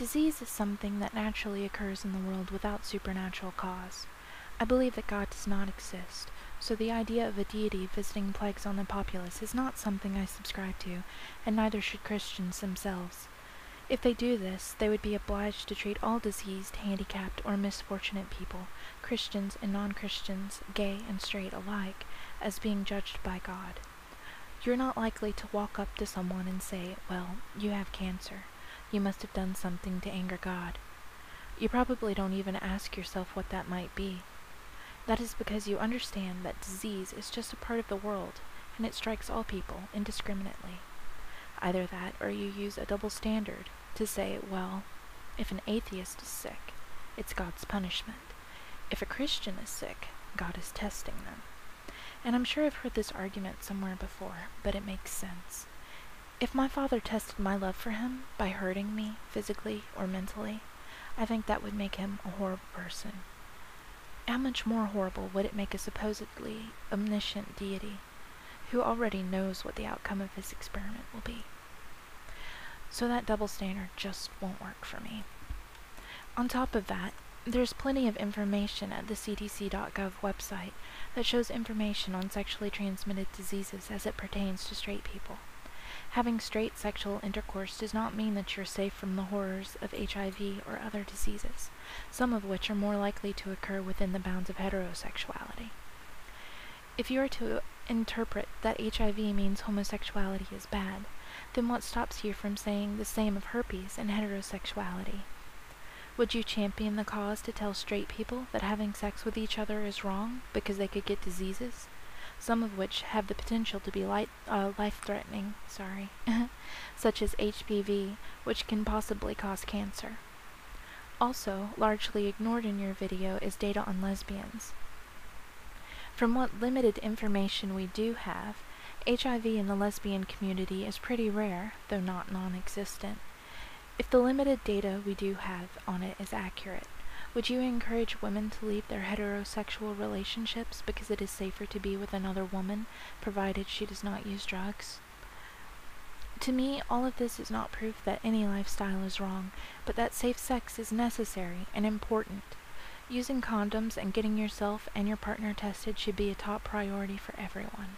Disease is something that naturally occurs in the world without supernatural cause. I believe that God does not exist, so the idea of a deity visiting plagues on the populace is not something I subscribe to, and neither should Christians themselves. If they do this, they would be obliged to treat all diseased, handicapped, or misfortunate people, Christians and non-Christians, gay and straight alike, as being judged by God. You're not likely to walk up to someone and say, "Well, you have cancer. You must have done something to anger God." You probably don't even ask yourself what that might be. That is because you understand that disease is just a part of the world, and it strikes all people indiscriminately. Either that, or you use a double standard to say, well, if an atheist is sick, it's God's punishment. If a Christian is sick, God is testing them. And I'm sure I've heard this argument somewhere before, but it makes sense. If my father tested my love for him by hurting me, physically or mentally, I think that would make him a horrible person. How much more horrible would it make a supposedly omniscient deity, who already knows what the outcome of his experiment will be? So that double standard just won't work for me. On top of that, there's plenty of information at the cdc.gov website that shows information on sexually transmitted diseases as it pertains to straight people. Having straight sexual intercourse does not mean that you're safe from the horrors of HIV or other diseases, some of which are more likely to occur within the bounds of heterosexuality. If you are to interpret that HIV means homosexuality is bad, then what stops you from saying the same of herpes and heterosexuality? Would you champion the cause to tell straight people that having sex with each other is wrong because they could get diseases, some of which have the potential to be life-threatening, such as HPV, which can possibly cause cancer? Also, largely ignored in your video is data on lesbians. From what limited information we do have, HIV in the lesbian community is pretty rare, though not non-existent. If the limited data we do have on it is accurate, would you encourage women to leave their heterosexual relationships because it is safer to be with another woman, provided she does not use drugs? To me, all of this is not proof that any lifestyle is wrong, but that safe sex is necessary and important. Using condoms and getting yourself and your partner tested should be a top priority for everyone.